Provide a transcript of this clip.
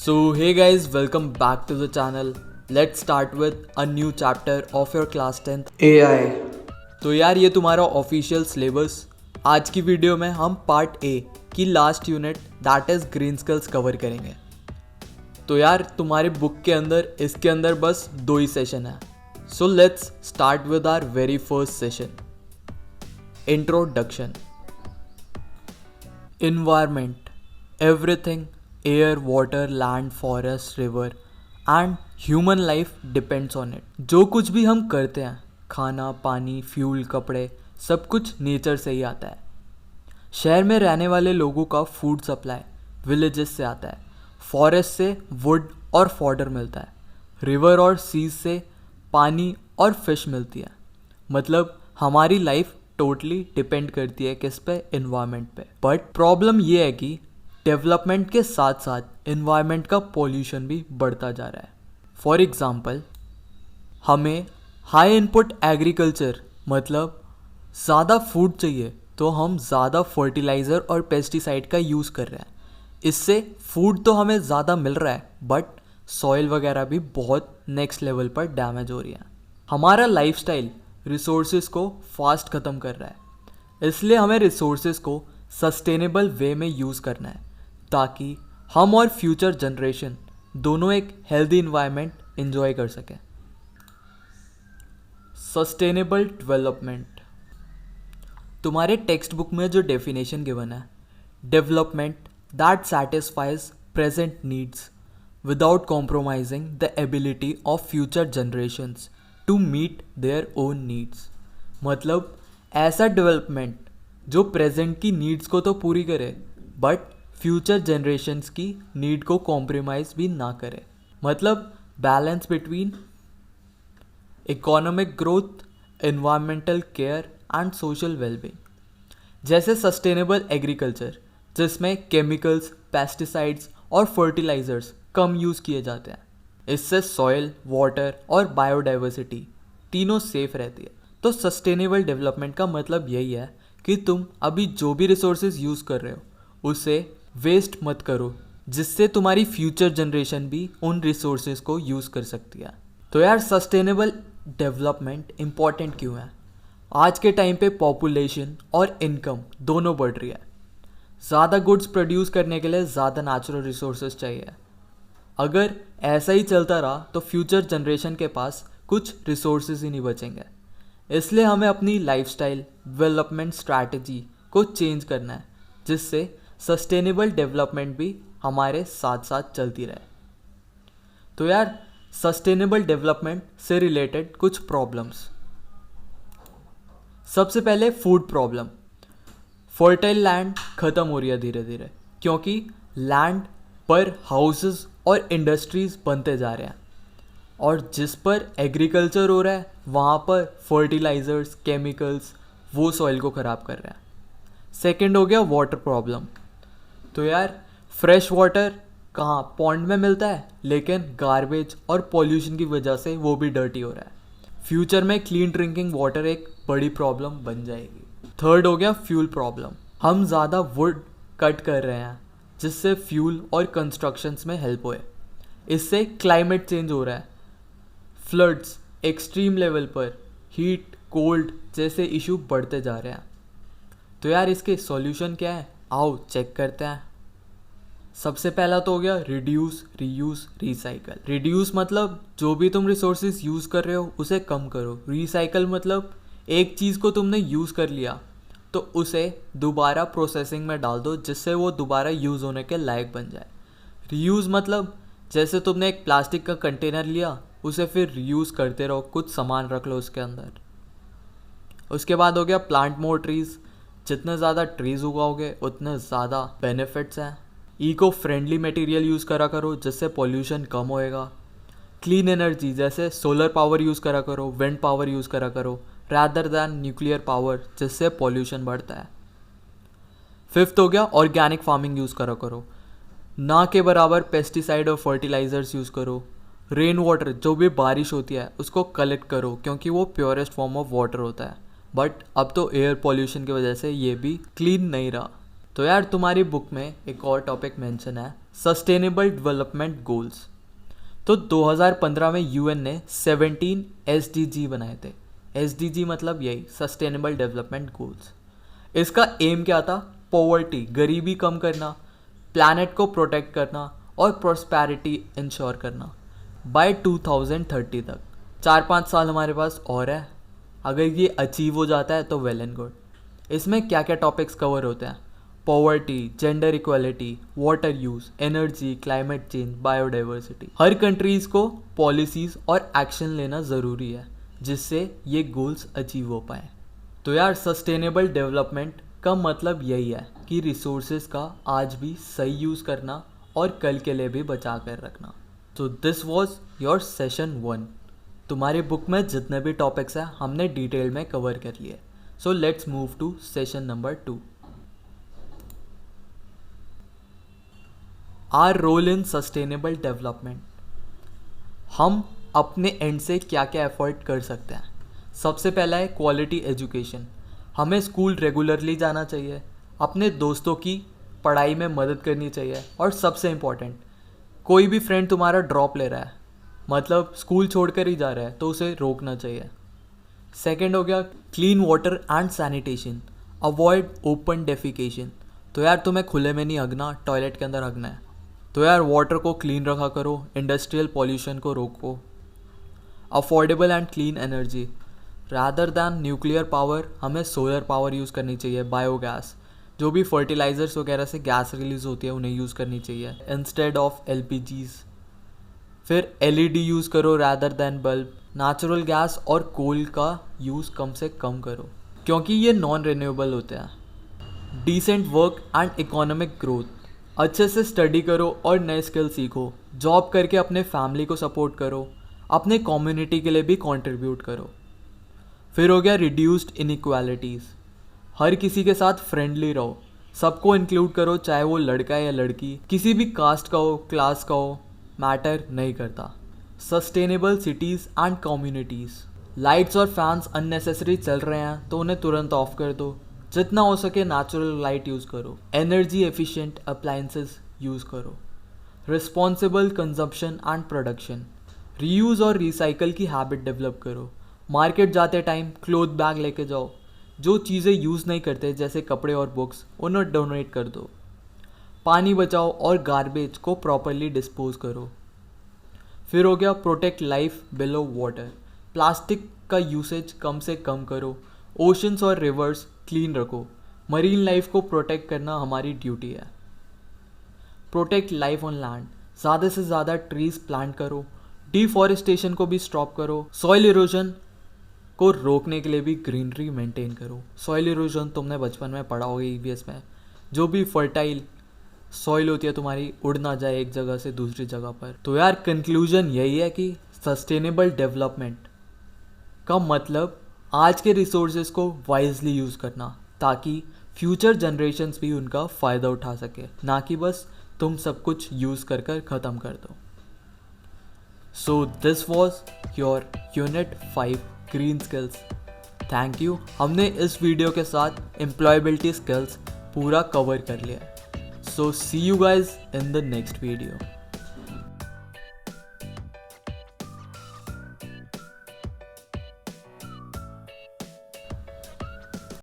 So hey guys, welcome back to the channel. Let's start with a new chapter of your class 10th AI. तो यार ये तुम्हारा official syllabus. आज की video में हम पार्ट ए की last unit that is green skills cover करेंगे। तो यार तुम्हारी बुक के अंदर इसके अंदर बस 2 ही सेशन है। So let's start with our very first session, introduction. Environment, everything, air, water, land, forest, river and human life depends on it. जो कुछ भी हम करते हैं, खाना, पानी, फ्यूल, कपड़े, सब कुछ नेचर से ही आता है। शहर में रहने वाले लोगों का फूड सप्लाई विलेजेस से आता है, फॉरेस्ट से वुड और फॉडर मिलता है, रिवर और सीज से पानी और फिश मिलती है। मतलब हमारी लाइफ टोटली डिपेंड करती है किस पे, इन्वायरमेंट पे। बट प्रॉब्लम ये है कि डेवलपमेंट के साथ साथ इन्वायरमेंट का पॉल्यूशन भी बढ़ता जा रहा है। फॉर एग्जांपल, हमें हाई इनपुट एग्रीकल्चर मतलब ज़्यादा फूड चाहिए तो हम ज़्यादा फर्टिलाइज़र और पेस्टिसाइड का यूज़ कर रहे हैं। इससे फूड तो हमें ज़्यादा मिल रहा है बट सॉइल वगैरह भी बहुत नेक्स्ट लेवल पर डैमेज हो रही है। हमारा लाइफस्टाइल रिसोर्सेज को फास्ट ख़त्म कर रहा है, इसलिए हमें रिसोर्सेज को सस्टेनेबल वे में यूज़ करना है ताकि हम और फ्यूचर जनरेशन दोनों एक हेल्दी इन्वायरमेंट एंजॉय कर सकें। सस्टेनेबल डेवलपमेंट, तुम्हारे टेक्स्ट बुक में जो डेफिनेशन गिवन है, development that satisfies present needs without compromising the ability of future generations to meet their own needs. मतलब ऐसा डेवलपमेंट जो प्रेजेंट की नीड्स को तो पूरी करे बट फ्यूचर जनरेशन्स की नीड को कॉम्प्रोमाइज़ भी ना करे। मतलब balance between economic growth, environmental care and social wellbeing. जैसे सस्टेनेबल एग्रीकल्चर जिसमें केमिकल्स, पेस्टिसाइड्स और फर्टिलाइजर्स कम यूज़ किए जाते हैं। इससे सॉइल, वाटर और बायोडाइवर्सिटी तीनों सेफ रहती है। तो सस्टेनेबल डेवलपमेंट का मतलब यही है कि तुम अभी जो भी रिसोर्सेज यूज़ कर रहे हो उसे वेस्ट मत करो, जिससे तुम्हारी फ्यूचर जनरेशन भी उन रिसोर्सेज को यूज़ कर सकती है। तो यार सस्टेनेबल डेवलपमेंट इम्पॉर्टेंट क्यों है? आज के टाइम पे पॉपुलेशन और इनकम दोनों बढ़ रही है। ज़्यादा गुड्स प्रोड्यूस करने के लिए ज़्यादा नेचुरल रिसोर्सेज चाहिए। अगर ऐसा ही चलता रहा तो फ्यूचर जनरेशन के पास कुछ रिसोर्सेज ही नहीं बचेंगे। इसलिए हमें अपनी लाइफस्टाइल डेवलपमेंट स्ट्रैटेजी को चेंज करना है, जिससे सस्टेनेबल डेवलपमेंट भी हमारे साथ साथ चलती रहे। तो यार सस्टेनेबल डेवलपमेंट से रिलेटेड कुछ प्रॉब्लम्स। सबसे पहले फूड प्रॉब्लम। फर्टाइल लैंड ख़त्म हो रही है धीरे धीरे, क्योंकि लैंड पर हाउसेस और इंडस्ट्रीज़ बनते जा रहे हैं और जिस पर एग्रीकल्चर हो रहा है वहाँ पर फर्टिलाइज़र्स, केमिकल्स वो सॉइल को ख़राब कर रहे हैं। सेकंड हो गया वाटर प्रॉब्लम। तो यार फ्रेश वाटर कहाँ, पॉन्ड में मिलता है, लेकिन गार्बेज और पॉल्यूशन की वजह से वो भी डर्टी हो रहा है। फ्यूचर में क्लीन ड्रिंकिंग वाटर एक बड़ी प्रॉब्लम बन जाएगी। थर्ड हो गया फ्यूल प्रॉब्लम। हम ज़्यादा वुड कट कर रहे हैं जिससे फ्यूल और कंस्ट्रक्शंस में हेल्प होए। इससे क्लाइमेट चेंज हो रहा है, फ्लड्स, एक्सट्रीम लेवल पर हीट, कोल्ड जैसे इशू बढ़ते जा रहे हैं। तो यार इसके सॉल्यूशन क्या है, आओ चेक करते हैं। सबसे पहला तो हो गया रिड्यूस, रीयूज़, रिसाइकल। रिड्यूस मतलब जो भी तुम रिसोर्सेज यूज़ कर रहे हो उसे कम करो। रिसाइकल मतलब एक चीज़ को तुमने यूज़ कर लिया तो उसे दोबारा प्रोसेसिंग में डाल दो जिससे वो दोबारा यूज़ होने के लायक बन जाए। रीयूज़ मतलब जैसे तुमने एक प्लास्टिक का कंटेनर लिया उसे फिर रीयूज़ करते रहो, कुछ सामान रख लो उसके अंदर। उसके बाद हो गया प्लांट मोर ट्रीज़। जितने ज़्यादा ट्रीज़ उगाओगे उतने ज़्यादा बेनिफिट्स हैं। इको फ्रेंडली मटेरियल यूज़ करा करो जिससे पॉल्यूशन कम होएगा। क्लीन एनर्जी जैसे सोलर पावर यूज़ करा करो, विंड पावर यूज़ करा करो रादर दैन न्यूक्लियर पावर, जिससे पॉल्यूशन बढ़ता है। फिफ्थ हो गया ऑर्गेनिक फार्मिंग यूज़ करा करो, ना के बराबर पेस्टिसाइड और फर्टिलाइज़र्स यूज़ करो। रेन वाटर जो भी बारिश होती है उसको कलेक्ट करो क्योंकि वो प्योरेस्ट फॉर्म ऑफ वाटर होता है। बट अब तो एयर पॉल्यूशन की वजह से ये भी क्लीन नहीं रहा। तो यार तुम्हारी बुक में एक और टॉपिक मेंशन है, सस्टेनेबल डेवलपमेंट गोल्स। तो 2015 में यूएन ने 17 एसडीजी बनाए थे। एसडीजी मतलब यही, सस्टेनेबल डेवलपमेंट गोल्स। इसका एम क्या था? पॉवर्टी, गरीबी कम करना, प्लैनेट को प्रोटेक्ट करना और प्रॉस्पेरिटी इंश्योर करना बाय 2030 तक। 4-5 साल हमारे पास और है। अगर ये अचीव हो जाता है तो वेल एंड गुड। इसमें क्या क्या टॉपिक्स कवर होते हैं? Poverty, gender equality, water use, energy, climate change, biodiversity. हर कंट्रीज़ को पॉलिसीज़ और एक्शन लेना ज़रूरी है जिससे ये गोल्स अचीव हो पाए। तो यार सस्टेनेबल डेवलपमेंट का मतलब यही है कि रिसोर्सेज का आज भी सही यूज़ करना और कल के लिए भी बचा कर रखना। तो दिस वॉज योर सेशन 1। तुम्हारी बुक में जितने भी टॉपिक्स हैं हमने डिटेल में कवर कर लिए। So let's move to session number 2। Our role in sustainable development. हम अपने एंड से क्या क्या एफर्ट कर सकते हैं? सबसे पहला है क्वालिटी एजुकेशन। हमें स्कूल रेगुलरली जाना चाहिए, अपने दोस्तों की पढ़ाई में मदद करनी चाहिए, और सबसे इम्पॉर्टेंट, कोई भी फ्रेंड तुम्हारा ड्रॉप ले रहा है, मतलब स्कूल छोड़कर ही जा रहा है, तो उसे रोकना चाहिए। सेकंड हो गया clean water and sanitation. Avoid open defecation. तो यार तुम्हें खुले में नहीं हगना, टॉयलेट के अंदर हगना है, तो यार वाटर को क्लीन रखा करो, इंडस्ट्रियल पॉल्यूशन को रोको। Affordable and clean energy. Rather than nuclear power हमें सोलर पावर यूज़ करनी चाहिए, बायोगैस, जो भी फर्टिलाइजर्स वगैरह से गैस रिलीज़ होती है उन्हें यूज़ करनी चाहिए इंस्टेड ऑफ एलपीजीज। फिर एलईडी यूज़ करो rather than bulb. Natural gas और कोल का यूज़ कम से कम करो क्योंकि ये नॉन रिन्यूएबल होते हैं। Decent work and economic growth. अच्छे से स्टडी करो और नए स्किल सीखो, जॉब करके अपने फैमिली को सपोर्ट करो, अपने कम्युनिटी के लिए भी कंट्रीब्यूट करो। फिर हो गया रिड्यूस्ड इनइक्वालिटीज़। हर किसी के साथ फ्रेंडली रहो, सबको इंक्लूड करो, चाहे वो लड़का या लड़की, किसी भी कास्ट का हो, क्लास का हो, मैटर नहीं करता। Sustainable cities and communities. Lights और फैंस अननेसेसरी चल रहे हैं तो उन्हें तुरंत ऑफ कर दो, जितना हो सके नेचुरल लाइट यूज़ करो, एनर्जी एफिशिएंट अप्लायंसेस यूज़ करो। Responsible consumption and production. Reuse और रिसाइकल की हैबिट डेवलप करो। मार्केट जाते टाइम क्लोथ बैग लेके जाओ, जो चीज़ें यूज़ नहीं करते जैसे कपड़े और बुक्स उन्हें डोनेट कर दो। पानी बचाओ और गार्बेज को प्रॉपरली डिस्पोज करो। फिर हो गया protect life below water. Plastic का यूसेज कम से कम करो, ओशंस और रिवर्स क्लीन रखो, मरीन लाइफ को प्रोटेक्ट करना हमारी ड्यूटी है। Protect life on land. ज़्यादा से ज़्यादा ट्रीज प्लांट करो, डिफॉरेस्टेशन को भी स्टॉप करो, सॉइल इरोजन को रोकने के लिए भी ग्रीनरी मेंटेन करो। सॉइल इरोजन तुमने बचपन में पढ़ा होगा ईवीएस में, जो भी फर्टाइल सॉइल होती है तुम्हारी उड़ ना जाए एक जगह से दूसरी जगह पर। तो यार कंक्लूजन यही है कि सस्टेनेबल डेवलपमेंट का मतलब आज के रिसोर्सेज को वाइजली यूज़ करना ताकि फ्यूचर जनरेशन्स भी उनका फ़ायदा उठा सके, ना कि बस तुम सब कुछ यूज़ कर ख़त्म कर दो। So this was your unit 5 green skills. Thank you. हमने इस वीडियो के साथ एम्प्लॉयबिलिटी स्किल्स पूरा कवर कर लिया। So see you guys in the next video.